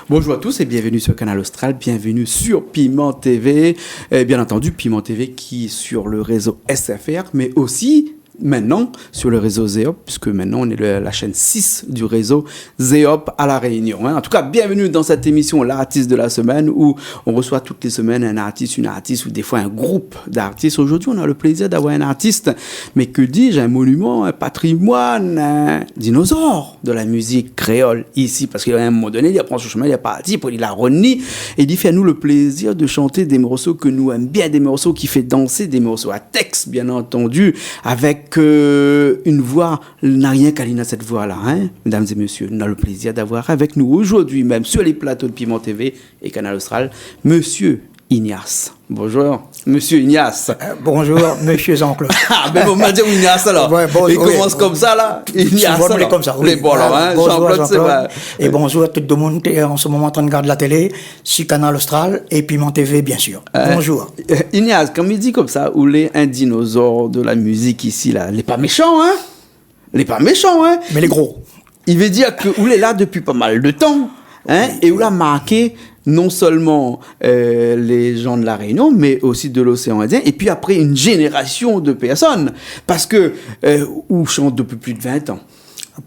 Bonjour à tous et bienvenue sur Canal Austral, bienvenue sur Piment TV. Bien entendu, Piment TV qui est sur le réseau SFR, mais aussi maintenant sur le réseau Zéop, puisque maintenant on est la chaîne 6 du réseau Zéop à La Réunion. En tout cas, bienvenue dans cette émission, l'artiste de la semaine, où on reçoit toutes les semaines un artiste, une artiste, ou des fois un groupe d'artistes. Aujourd'hui, on a le plaisir d'avoir un artiste, mais que dis-je, un monument, un patrimoine, un dinosaure de la musique créole ici, parce qu'à un moment donné, il prend son chemin, il est parti, puis il a renié, et il fait à nous le plaisir de chanter des morceaux que nous aimons bien, des morceaux qui fait danser, des morceaux à texte, bien entendu, avec une voix, n'a rien qu'à lire cette voix-là, hein, mesdames et messieurs. On a le plaisir d'avoir avec nous aujourd'hui, même sur les plateaux de Piment TV et Canal Austral, Monsieur Ignace. Bonjour, Monsieur Ignace. Bonjour, Monsieur Jean-Claude. Ah, ben on m'a dit Ignace alors. Ouais, bon, il commence comme ça là. Ignace alors. Comme ça. Oui. Bon alors, hein, Jean-Claude, c'est vrai. Et bonjour à tout le monde qui est en ce moment en train de regarder la télé, sur Canal Austral et Piment TV, bien sûr. Bonjour. Ignace, comme il dit comme ça, où est un dinosaure de la musique ici là, il n'est pas méchant, hein. Il n'est pas méchant, hein. Mais les gros. Il veut dire que où est là depuis pas mal de temps, hein, et où l'a marqué non seulement les gens de La Réunion, mais aussi de l'océan Indien, et puis après une génération de personnes, parce que où chante depuis plus de 20 ans.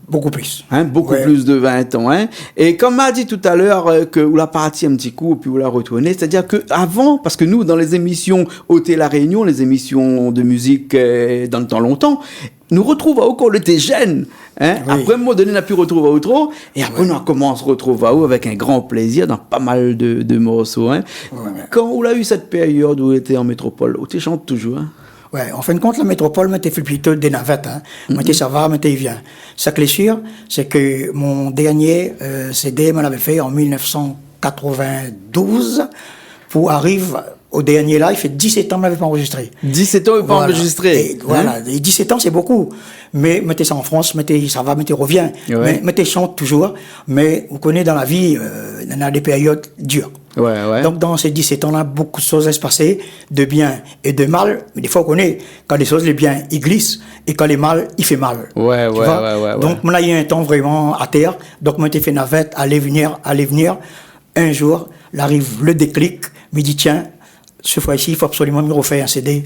Beaucoup plus. Hein, beaucoup plus de 20 ans. Hein. Et comme m'a dit tout à l'heure, que vous l'a parti un petit coup, puis vous l'a retourné, c'est-à-dire qu'avant, parce que nous, dans les émissions Ôté La Réunion, les émissions de musique dans le temps longtemps, nous retrouvons où quand on était jeunes. Hein? Oui. Après, à un moment donné, on a pu retrouver où trop, et après, on a commencé à se retrouver où avec un grand plaisir dans pas mal de morceaux. Hein? Quand on a eu cette période où on était en métropole, on chante toujours. Hein? Ouais, en fin de compte, la métropole m'était fait plutôt des navettes. Hein. M'était ça va, m'était il vient. Ce qui est sûr, c'est que mon dernier CD me l'avait fait en 1992 pour arriver au dernier là, il fait 17 ans, il ne m'avait pas enregistré. 17 ans, il n'a pas enregistré. Et, voilà, et 17 ans, c'est beaucoup. Mais mettez ça en France, mettez ça va, mettez revient. Ouais. Mettez chante toujours. Mais vous connaissez dans la vie, il y en a des périodes dures. Ouais. Donc dans ces 17 ans-là, beaucoup de choses se passer, de bien et de mal. Mais des fois, on connaît, quand les choses, les biens, ils glissent, et quand les mal, il fait mal. Ouais. Donc là, il y a un temps vraiment à terre. Donc moi, j'ai fait navette, aller venir. Un jour, il arrive le déclic, me dit, tiens, ce fois-ci, il faut absolument me refaire un CD.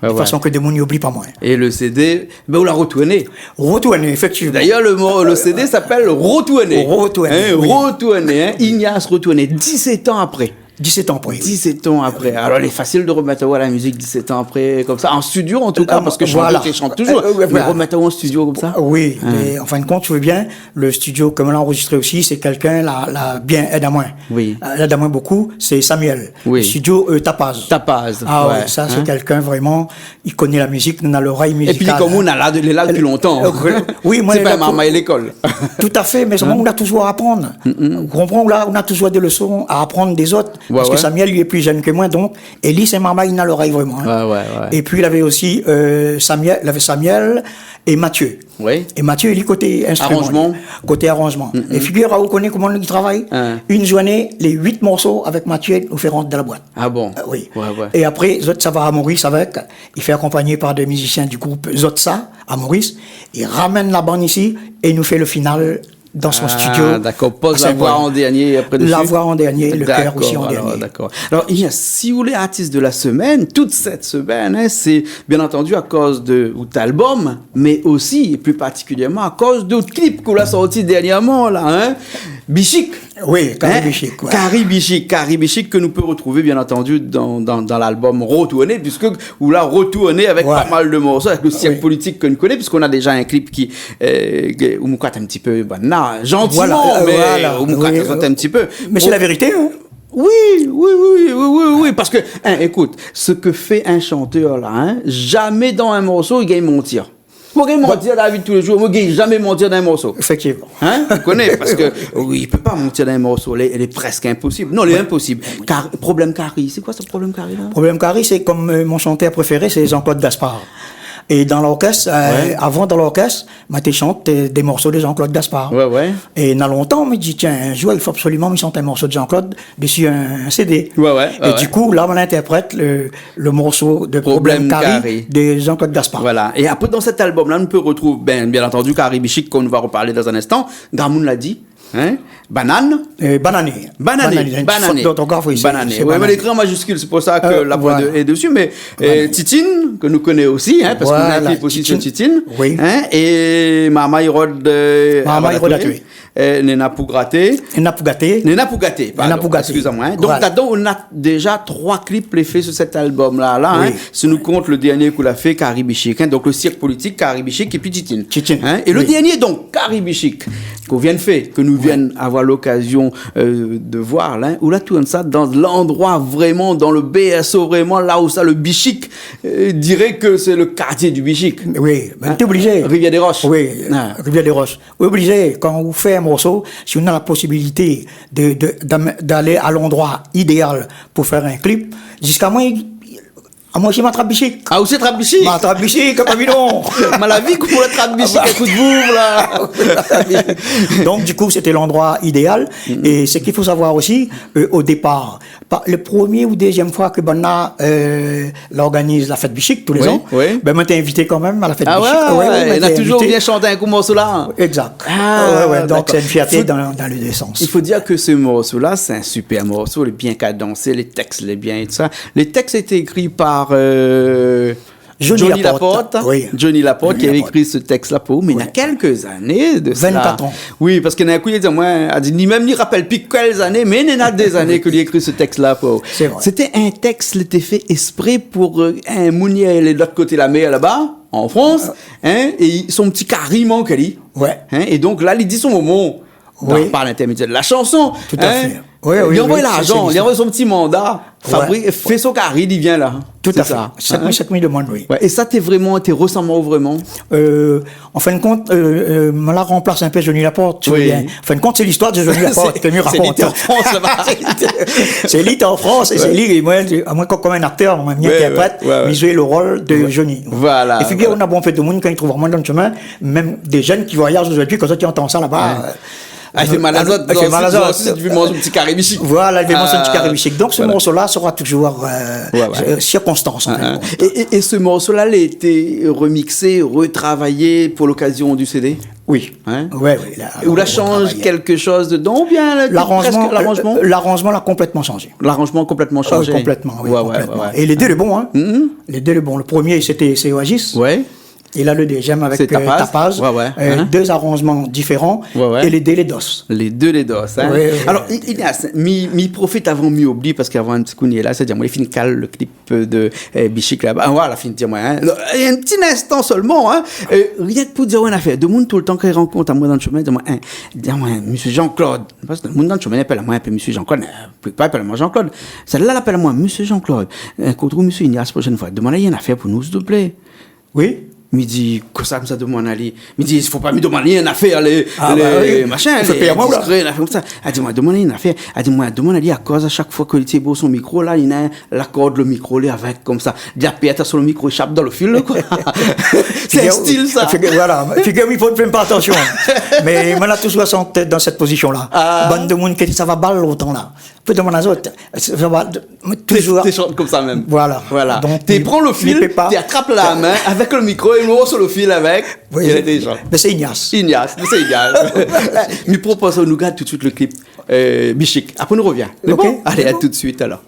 De façon que des gens n'oublient pas moi. Et le CD, ben on l'a retourné. Retourné, effectivement. D'ailleurs, le CD s'appelle Retourné. Retourné, hein. Ignace Retourné, 17 ans après. 17 ans après. 17 ans après. Alors, il est facile de remettre à la musique 17 ans après, comme ça, en studio en tout cas, parce que je chante toujours. Mais remettre en studio comme ça. Oui, mais en fin de compte, tu veux bien, le studio, comme on l'a enregistré aussi, c'est quelqu'un, la bien aide à moi. Oui. Aide à moi beaucoup, c'est Samuel. Oui. Le studio Tapaz. Tapaz. Ah ouais, ça, c'est quelqu'un vraiment, il connaît la musique, on a l'oreille musicale. Et puis, comme on a il est là depuis longtemps. Oui, moi, c'est pas maman à l'école. Tout à fait, mais on a toujours à apprendre. Vous comprenez, là, on a toujours des leçons à apprendre des autres. Parce que Samuel, lui, est plus jeune que moi, donc, Elie, c'est maman, il a l'oreille vraiment. Hein. Ouais. Et puis, il avait aussi Samuel et Mathieu. Oui. Et Mathieu, il est côté instrument. Arrangement. Côté arrangement. Et figure, vous connaissez comment il travaille. Une journée, les 8 morceaux avec Mathieu, nous fait rentrer dans la boîte. Ah bon? Oui. Ouais. Et après, ça va à Maurice avec. Il fait accompagner par des musiciens du groupe Zotsa à Maurice. Il ramène la bande ici et nous fait le final dans son studio. D'accord, pose la voix en dernier après dessus. La voix en dernier, le cœur aussi en dernier. D'accord. Alors, si vous voulez artiste de la semaine, toute cette semaine, hein, c'est bien entendu à cause de votre album, mais aussi, et plus particulièrement, à cause d'autres clips qu'on a sortis dernièrement, là, hein. Bichic. Oui, Carrie Bichic. Ouais. Carrie Bichic que nous pouvons retrouver, bien entendu, dans l'album Retourné, puisque vous l'avez retourné avec pas mal de morceaux, avec le siècle politique que nous connaissons, puisqu'on a déjà un clip qui, où nous un petit peu, gentiment, mais où nous un petit peu. Mais c'est la vérité, hein. Oui, parce que, écoute, ce que fait un chanteur, là, hein, jamais dans un morceau, il gagne mentir. Moi, je mentir dans la vie de tous les jours. Moi, je ne jamais mentir dans un morceau. Effectivement. Hein? Tu connais? Parce que, oui, il ne peut pas mentir dans un morceau. Elle est presque impossible. Non, elle est impossible. Car, problème Carrie. C'est quoi ce problème Carrie, là? Problème Carrie, c'est comme mon chanteur préféré, c'est Jean-Claude Gaspard. Et dans l'orchestre, avant dans l'orchestre, je chante des morceaux de Jean-Claude Gaspard. Ouais. Et dans longtemps, je me dis, tiens, un jour, il faut absolument me chanter un morceau de Jean-Claude dessus un CD. Et du coup, là, on interprète le morceau de Problème Carré de Jean-Claude Gaspard. Voilà. Et après, dans cet album-là, on peut retrouver, bien entendu, Carré Bichic, qu'on va reparler dans un instant. Garmoun l'a dit. Hein? Banané. Banané. Ouais, mais l'écrit en majuscule, c'est pour ça que la voix est dessus. Mais Titine, que nous connaissons aussi, hein, parce qu'on a un clip aussi sur Titine. Oui. Hein, et Mama Irod. Nena Pougraté. Excusez-moi. Hein. Donc là-dedans, on a déjà 3 clips faits sur cet album-là. Hein, si nous compte le dernier qu'on a fait, Caribichic. Hein, donc le cirque politique, Caribichic et puis Titine. Hein, et le dernier, donc, Caribichic, qu'on vient de faire, que nous viennent avoir l'occasion de voir, là, où là, tout ça, dans l'endroit vraiment, dans le BSO, vraiment, là où ça, le Bichic, dirait que c'est le quartier du Bichic. Oui, mais t'es obligé. Rivière des Roches. Oui, Rivière des Roches. Obligé, quand vous faites un morceau, si on a la possibilité d'aller à l'endroit idéal pour faire un clip, jusqu'à moi, j'ai ma trabichic. Ah, où c'est trabichic? Ma trabichic, comme non. Ma la vie, pour la trabichic, écoute vous, là. Donc, du coup, c'était l'endroit idéal. Et ce qu'il faut savoir aussi, au départ, le premier ou deuxième fois que Bonna l'organise la fête bichic tous les ans, ben, moi, t'es invité quand même à la fête bichic. On a toujours bien chanté un coup morceau-là. Exact. Donc, c'est une fierté dans les deux sens. Il faut dire que ce morceau-là, c'est un super morceau, il est bien cadencé, les textes, les bien et tout ça. Les textes étaient écrits par Johnny Laporte, Johnny Laporte qui avait écrit ce texte-là pour mais il y a quelques années de 24 ans. Oui, parce qu'il y a un coup, il dit, moi, ni même ni rappelle plus quelles années, mais il y a des années qu'il a écrit ce texte-là pour. C'était un texte qui était fait exprès pour un mounier de l'autre côté de la mer là-bas, en France, hein, et son petit cariment qu'elle dit. Hein, et donc là, il dit son moment. Par l'intermédiaire de la chanson. Tout à fait. Il envoie l'argent, il envoie son petit mandat, fait son carré, il vient là. Tout à fait. Chaque minute de monde, oui. Et ça, t'es ressemblant vraiment? En fin de compte, me la remplace un peu Johnny Laporte, tu vois bien. En fin de compte, c'est l'histoire de Johnny Laporte que je raconte. C'est l'île en France, là-bas. C'est l'île en France, et c'est l'île, et moi, comme un acteur, on m'a mis interprète, mais jouer le rôle de Johnny. Voilà. Et puis, on a bon fait de monde quand ils trouvent vraiment dans le chemin, même des jeunes qui voyagent aujourd'hui, quand tu entends ça là-bas. Il fait mal à l'autre. Tu veux manger un petit carré bichic. Voilà, il fait manger un petit carré bichic. Donc, ce morceau-là sera toujours circonstance. Et ce morceau-là, il a été remixé, retravaillé pour l'occasion du CD? Oui. Ou la change quelque chose dedans, ou bien l'arrangement? L'arrangement l'a complètement changé. L'arrangement complètement changé? Complètement, oui. Et les deux, le bon, hein. Les deux, le bon. Le premier, c'était Oasis. Et là, le deuxième avec Tapaz. Deux arrangements différents. Et les deux, les DOS. Les deux, les DOS. Hein? Alors, mi profite avant mi oublie, parce qu'avant un petit coup, là, c'est-à-dire, moi, il finit cal le clip de Bichic là-bas. Voilà, fin de dire, moi, hein. Il y a un petit instant seulement, hein. Rien que pour dire, une affaire. De monde, tout le temps, quand il rencontre à moi dans le chemin, dis-moi, monsieur Jean-Claude. Parce que le monde dans le chemin, il appelle à moi un peu monsieur Jean-Claude. Pas appelle à moi Jean-Claude. Celle-là, l'appelle à moi monsieur Jean-Claude. Contre monsieur Ignace, prochaine fois. Demandez, il y a une affaire pour nous, s'il te plaît. Oui. Me dit, comme ça demande aller. Me dit, il faut pas me demander une affaire, machin, comme ça. Elle dit, moi, demander une affaire. Elle dit, moi, demande aller à cause à chaque fois que tu beau son micro, là, il a l'accorde le micro, là, avec, comme ça. Il y a Pierre sur le micro, échappe dans le fil, quoi. C'est un style, ça. Voilà. Figure, il faut ne faire pas attention. Mais, moi, là, toujours dans cette position-là. Bande de monde qui ça va balle autant, là. Peu de mon azote. Ça va, toujours. T'es comme ça même. Voilà. Donc, tu prends le fil, tu attrapes la main avec le micro, et nous sur le fil avec. Oui, mais c'est Ignace. C'est Ignace. Nous proposons, nous garde tout de suite le clip Bichic. Après, on revient. Bon? Allez, à tout de suite alors.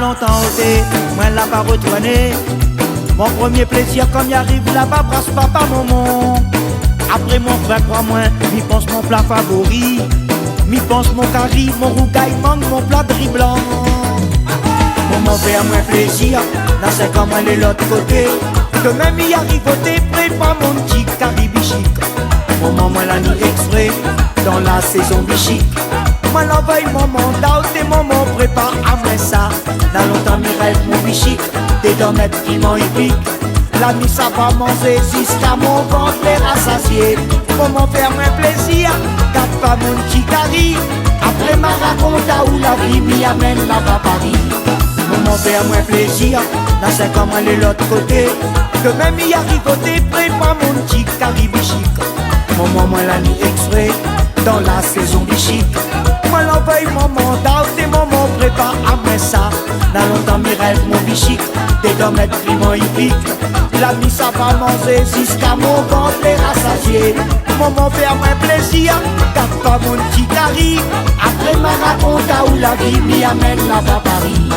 Longtemps ôté, moi l'a pas retourné. Mon premier plaisir comme y arrive là-bas, brasse papa maman. Après mon frère, crois-moi, m'y pense mon plat favori. M'y pense mon curry, mon rougaille mangue, mon plat de riz blanc. Maman fait moins plaisir, là c'est comme aller l'autre côté. Que même y arrive ôté, prépare mon petit curry bichic. Maman moi l'a ni exprès, dans la saison bichique. Moi l'envoie mon mandat, tes moments prépare à moi ça. Dans longtemps mes rêves mon bichique, t'es dans mes piment hippique. La nuit ça va manger jusqu'à mon ventre les rassasier. Comment faire moins plaisir, garde pas mon petit cari. Après ma raconte où la vie m'y amène là-bas Paris. Comment faire moins plaisir, là c'est comme aller l'autre côté. Que même y arrive prépare mon petit cari bichique. Moment moi la nuit exprès, dans la saison bichique. Moi l'envoie mon mandat, tes moments prépare à moi ça. Dans longtemps mes rêves mon bichique, t'es dans mes piment hippique. La nuit ça va manger jusqu'à mon ventre les rassasier. Moment faire moins plaisir, garde pas mon petit cari. Après ma raconte où la vie m'y amène là-bas Paris.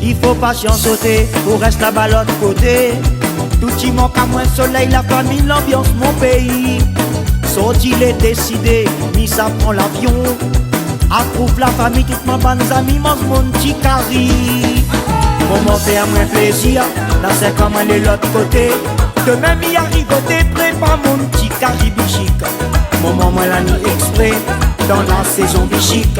Il faut patience sauter, pour rester là-bas l'autre côté. Tout y manque à moins soleil, la famille, l'ambiance, mon pays. Sorti il est décidé, ni ça prend l'avion. Approuve la famille, toutes mes bonnes amies, mange mon petit cari. Moment faire moins plaisir, là c'est comme aller l'autre côté. De même y arrive, t'es prépare mon petit cari bichique. Moment moi la nuit exprès, dans la saison bichique.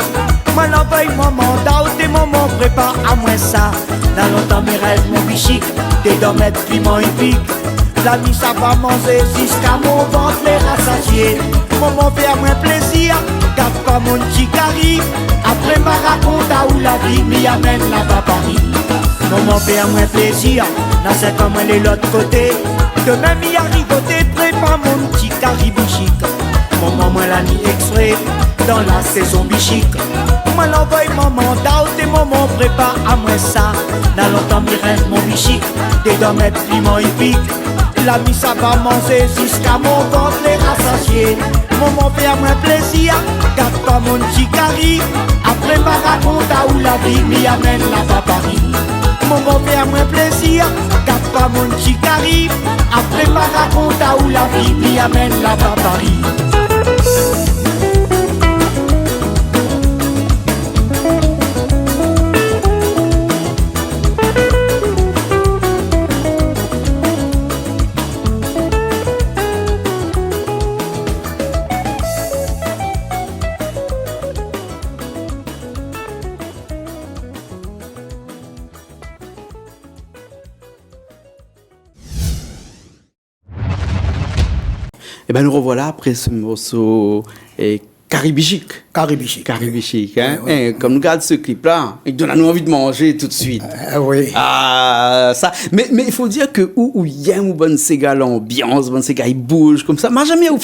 Moi l'envoie mon mandat, tes moments prépare à moi ça. Dans longtemps mes rêves mon bichique, t'es dans mes piment hippique. La nuit ça va manger jusqu'à mon ventre les rassasier. Moment faire moins plaisir, garde pas mon petit cari. Après ma raconte où la vie m'y amène là-bas Paris. Moment faire moins plaisir, là c'est comme aller l'autre côté. De même y arrive, t'es prépare mon petit cari bichique. Moment moi la nuit exprès, dans la saison bichique. Moi l'envoie mon mandat, tes moments prépare à moi ça. Dans longtemps mes rêves mon bichique, t'es dans mes piment hippique. La nuit ça va manger jusqu'à mon ventre les rassasier. Moment faire moins plaisir, garde pas mon petit cari. Après ma raconte où la vie m'y amène là-bas Paris. Moment faire moins plaisir, garde pas mon petit cari. Après ma raconte où la vie m'y amène là-bas Paris. Et ben nous revoilà après ce morceau caribichique. Caribichique. Caribichique, hein. Ouais. Comme nous regarde ce clip-là, il donne à nous envie de manger tout de suite. Oui. Ah, ça. Mais il faut dire que où il y a une bonne Sega l'ambiance, bonne Sega il bouge comme ça. Moi jamais on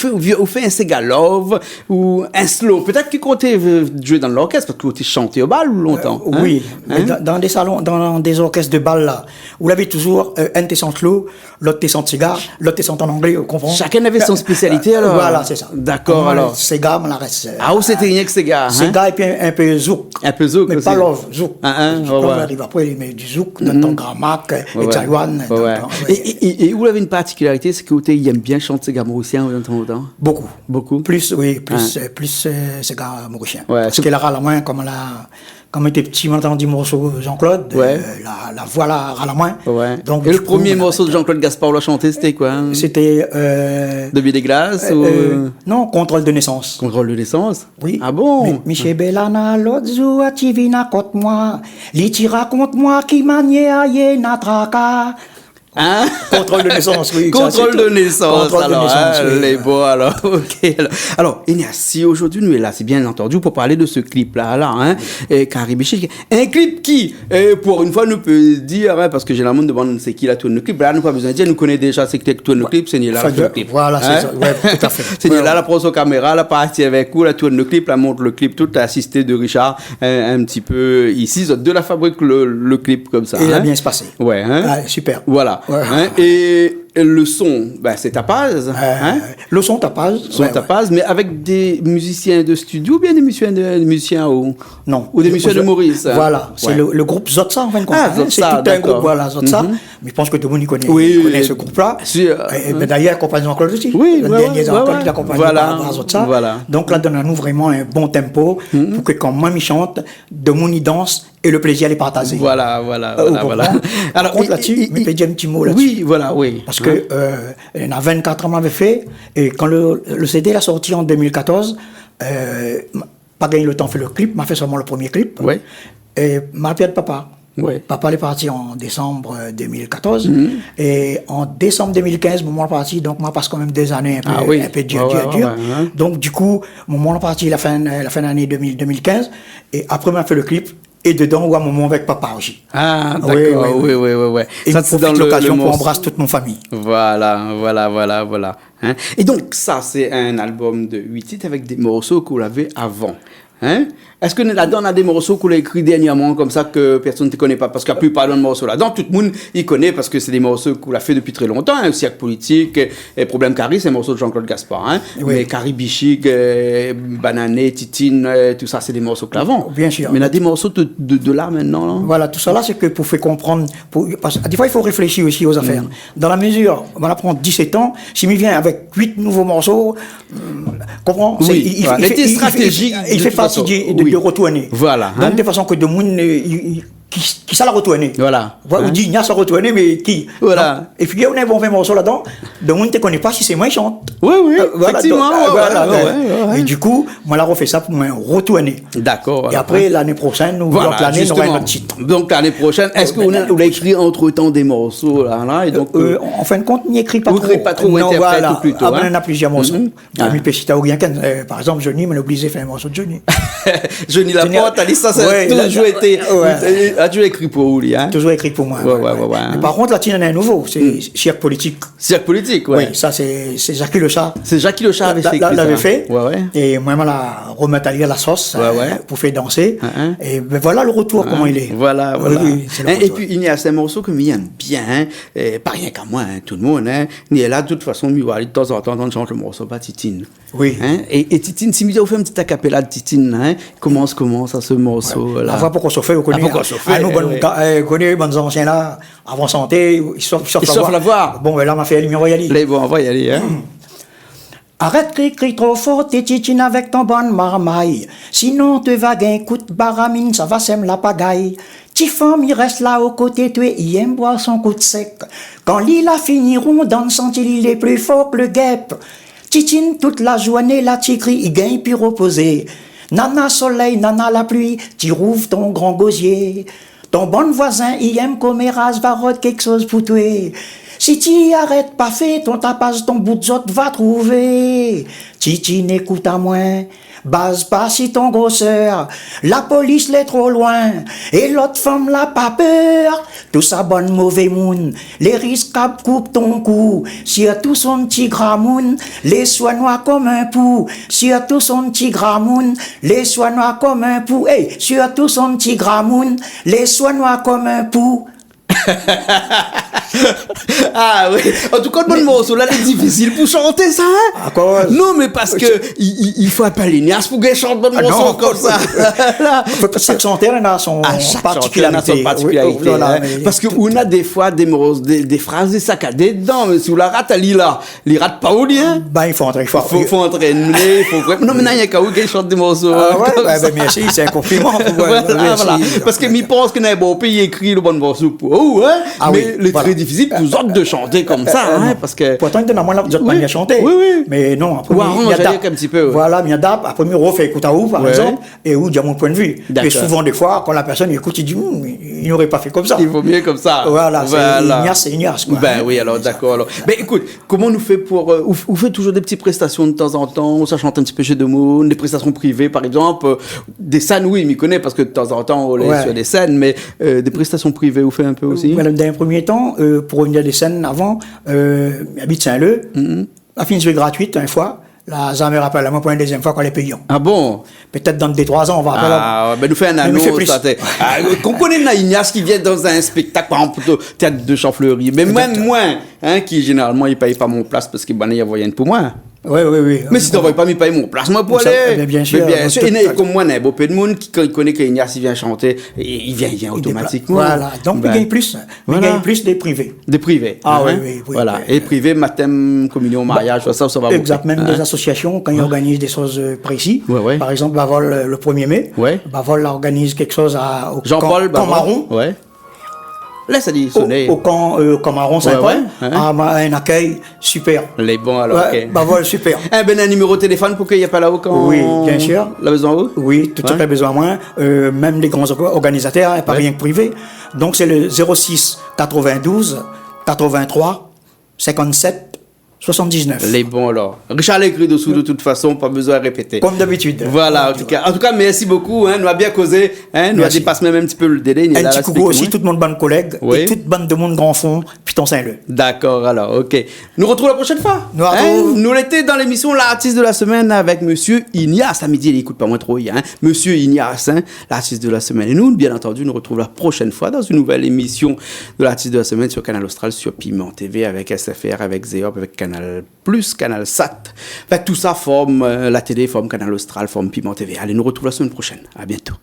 fait un Sega love ou un slow. Peut-être qu'il comptait jouer dans l'orchestre parce que vous chanté au bal longtemps. Oui. Hein? Mais dans des salons, dans des orchestres de bal là, vous l'avez toujours un t'es sans slow, l'autre t'es sans cigare, l'autre t'es sans en anglais, vous comprenez? Chacun avait son spécialité alors. Voilà, c'est ça. D'accord alors. Sega, on la reste. Ah où c'était rien que Sega. Sega et puis un peu zouk. Un peu zouk mais aussi. pas love, zouk. Love arrive après, il met du zouk dans ton gramac et Taïwan. Et vous avez une particularité, c'est que vous aimez bien chanter Sega mauricien de temps en temps. Beaucoup. Plus, oui, plus Sega mauricien. Ouais, parce qu'elle a la main comme la. Comme était petit, on entend du morceau Jean-Claude, la voix là, à la main. Ouais. Donc, et le premier morceau de Jean-Claude Gaspard l'a chanté, c'était quoi hein? C'était... Demi des glaces non, Contrôle de naissance. Contrôle de naissance? Oui. Ah bon? Michel Bellana, l'autre jour, tu viens contre moi. Li raconte moi qui maniait aïe natraka. Hein? Contrôle de naissance, oui. Contrôle de naissance, Contrôle alors. De naissance, oui. Les beaux, alors. Ok. Alors, si aujourd'hui nous est là, c'est bien entendu pour parler de ce clip-là, hein, Caribichique. Un clip qui, pour une fois, nous peut dire, hein, parce que généralement, on demande c'est qui la tourne le clip. Là, nous pas besoin de dire, nous connaissons déjà c'est qui tourne le clip, c'est Niela la tourne le clip. Voilà, c'est ça. Ouais, tout à fait. C'est Niela la prend son caméra, la partie avec vous, la tourne le clip, la montre le clip, tout assisté de Richard, un petit peu ici, de la fabrique le clip comme ça. Et il a bien se passer. Ouais, hein. Ah, super. Voilà. Ouais. Hein, et le son, ben, c'est Tapaz. Hein? Le son Tapaz. Son Tapaz, mais avec des musiciens de studio ou bien des musiciens Non. Ou des musiciens de Maurice. Hein? Voilà, c'est le groupe Zotsa en fin de compte. Ah, C'est Zotsa, tout un groupe, voilà, Zotsa. Mais je pense que tout le monde connaît, connaît ce groupe-là. Ben, d'ailleurs, accompagne Jean-Claude aussi. Oui, le dernier Jean-Claude, il accompagne par Zotsa. Voilà. Donc là, donne-nous vraiment un bon tempo pour que quand moi je chante, de mon y danse et le plaisir les partager. Voilà. Alors, contre là-dessus, je peux dire un petit mot là-dessus. Oui, voilà, oui. Parce que il y en a 24 ans, m'avait fait, et quand le CD a sorti en 2014, pas gagné le temps de faire le clip, m'a fait seulement le premier clip. Oui. Et m'a appelé papa. Oui. Papa est parti en décembre 2014. Et en décembre 2015, mon est parti, donc moi passe quand même des années un peu dur. Donc du coup, mon moment est parti la fin d'année 2015. Et après, m'a fait le clip. Et dedans, on a un moment avec papa aussi. Ah, d'accord, oui. Et ça, c'est dans l'occasion pour embrasser toute mon famille. Voilà. Hein? Et donc, ça, c'est un album de 8 titres avec des morceaux qu'on avait avant. Hein? Est-ce que là-dedans, on a des morceaux qu'on a écrits dernièrement, comme ça, que personne ne te connaît pas? Parce qu'il n'y a plus pas de morceaux là-dedans. Tout le monde y connaît parce que c'est des morceaux qu'on a fait depuis très longtemps, hein, aussi avec Politique, et Problème Carré, c'est un morceau de Jean-Claude Gaspard. Hein? Oui. Mais Carré Bichic, Banané, Titine, tout ça, c'est des morceaux que l'avant. Bien sûr. Mais il y a des morceaux de là maintenant. Là. Voilà, tout ça là, c'est que pour faire comprendre. Parce que des fois, il faut réfléchir aussi aux affaires. Dans la mesure, on va prendre 17 ans, si il vient avec 8 nouveaux morceaux, comprends? Oui, il fait stratégique. Il fait partie de retourner. Voilà. Donc, de façon que de monde qui ça la retourner. Voilà. On dit, il y a ça retourner, mais qui? Voilà. Donc, et puis, il y a un bon morceau là-dedans, de monde ne te connaît pas si c'est moi qui chante. Oui, Voilà, effectivement. donc, et du coup, moi, la refait ça pour me retourner. D'accord. Et après, l'année prochaine, donc l'année, on aura un autre titre. Donc, l'année prochaine, est-ce qu'on a écrit entre-temps des morceaux là et donc, en fin de compte, on n'écrit pas trop. Pas trop, non, voilà. plutôt. Après, on a plusieurs morceaux. Ah. Par exemple, Johnny m'a obligé de faire un morceau de Johnny. Johnny Laporte, t'as dit ça, ça a toujours été. A toujours écrit pour lui, hein? Toujours écrit pour moi. Ouais. Mais par contre, là, il y en a un nouveau, c'est Cirque Politique. Cirque Politique, ouais. Oui, ça, c'est Jackie Le Chat. C'est Jackie Le Chat avait fait. L'avait fait. Ouais. Et moi, je la remettre à la sauce pour faire danser. Et ben, voilà le retour, comment il est. Voilà. Oui, Et puis, il y a ces morceaux que j'aime bien, pas rien qu'à moi, tout le monde. Il est là, de toute façon, il va aller de temps en temps, on chante le morceau, pas Titine. Oui. Et Titine, si vous fait un petit acapella de Titine, comment à ce morceau là. On voit pourquoi ça fait, on connaît. Nous, connaît bonnes anciens là, avant santé, ils savent la voir. Bon, ben là, m'a fait, on va y aller. Bon, on va y aller, hein. Arrête cri trop fort, t'es titine avec ton bonne marmaille. Sinon, te va gain coup de baramine, ça va sème la pagaille. Tifam, il reste là aux côtés, tu il aime boire son coup de sec. Quand l'île a finiront, dans le sentier, il est plus fort que le guêpe. Titine toute la journée, la tigri, il gagne puis reposer. Nana soleil, nana la pluie, tu rouvres ton grand gosier. Ton bon voisin, il aime comme rase, va rôder quelque chose pour toi. Si tu arrêtes pas fait, ton tapas, ton bout de zot va trouver. Titi n'écoute à moins, base pas si ton grosseur. La police l'est trop loin, et l'autre femme l'a pas peur. Tout ça bonne mauvais moun, les risques coupe ton cou. Surtout son petit gramoun, les soins noirs comme un pou. Surtout son petit gramoun, les soins noirs comme un pou. Hey, surtout son petit gramoun, les soins noirs comme un pou. Ah oui, en tout cas, le morceau là, c'est difficile pour chanter ça. Hein? À cause? Non, mais parce que il faut appeler Nias pour qu'elle chante bon morceau comme ça. Chaque chanteur a son particularité. Parce qu'on a des fois des phrases saccadées dedans, mais si on la rate, il rate pas au lien. Ben, il faut entraîner. Faut entraîner. Non, mais il y a qu'à qui chante des morceaux. Ah ouais, ben merci, c'est un compliment. Voilà. Parce que je pense que dans un bon pays, écrit le bon morceau pour eux, mais c'est très difficile pour vous autres de chanter comme ça, parce que... Pourtant, il y a moins là, vous êtes pas bien chanter. Oui. Mais non, après, il y a un petit peu. Voilà, il y a d'ap, après, il refait écoute à où, par exemple, et où, de mon point de vue. Et souvent, des fois, quand la personne écoute, il dit, il n'aurait pas fait comme ça. Il vaut mieux comme ça. Voilà, c'est ignace, quoi. Ben oui, alors, d'accord. Alors. Ben écoute, comment on nous fait pour... on fait toujours des petites prestations de temps en temps, ça chante un petit peu chez Demoun, des prestations privées, par exemple, des scènes, oui, il m'y connaît, parce que de temps en temps, on est sur des scènes, mais des prestations privées, vous faites un peu aussi? Dans un premier temps, pour revenir des scènes avant, habite Saint-Leu, la fin de gratuite, une fois, La ça me rappelle, moi, pour une deuxième fois qu'on les payons. Ah bon? Peut-être dans 2-3 ans, on va appeler. Ah, ben nous fait un Mais nous annonce. fait plus. Qu'on connaît Ignace qui vient dans un spectacle, par exemple, au théâtre de Champfleury. Mais même moi, hein, qui généralement, il paye pas mon place parce qu'il y a moyen pour moi. Oui, oui, oui. Mais si tu n'envoies pas, il paye mon place, moi, pour Ça, aller. mais bien sûr. Mais bien sûr. Tout- Et comme moi, il y a beaucoup de monde qui, quand il connaît qu'Ignace vient chanter, il vient automatiquement. Voilà. Donc, Ben, il gagne plus. voilà. Il gagne plus des privés. Des privés. Ah hein. oui, oui, oui, Voilà. oui. Et privés, baptême, communion, mariage, ça va Exact. Même beaucoup. des associations, quand ils organisent des choses précises. Ouais, ouais. Par exemple, Bavol, le 1er mai. Ouais. Bavol organise quelque chose au Jean-Paul, camp Marron. Ouais. Là, ça dit sonner. Au camp Marron Saint-Paul. Ouais, ouais. Un accueil super. Les bons, alors, Ouais, ok. Bavol, super. Eh ben, un numéro de téléphone pour qu'il n'y ait pas là-haut quand. Oui, bien sûr. La besoin où? Oui, tout ce Ouais. qu'il a besoin moins. Même les grands organisateurs, hein, pas Ouais. rien que privé. Donc, c'est le 06 92 83 57 79. Les bons, alors. Richard l'a écrit dessous de toute façon, pas besoin de répéter. Comme d'habitude. Voilà, en tout cas, merci beaucoup. Hein, nous a bien causé. Hein, nous a Merci. dépassé même un petit peu le délai. Il est Un là, petit là, coucou c'était aussi, comment? toute mon bonne collègue Oui. et toute bande de monde grand fond, Piton Saint-Leu. D'accord, alors, ok. Nous retrouvons la prochaine fois. Nous retrouvons. Nous l'étions dans l'émission L'artiste de la semaine avec Monsieur Ignace. À midi, il écoute pas moins trop, hein. Monsieur Ignace, hein, l'artiste de la semaine. Et nous, bien entendu, nous retrouvons la prochaine fois dans une nouvelle émission de l'artiste de la semaine sur Canal Austral, sur Piment TV, avec SFR, avec Zéop, avec Canal Plus, Canal Sat. Fait, tout ça forme la télé, forme Canal Austral, forme Piment TV. Allez, nous retrouvons la semaine prochaine. À bientôt.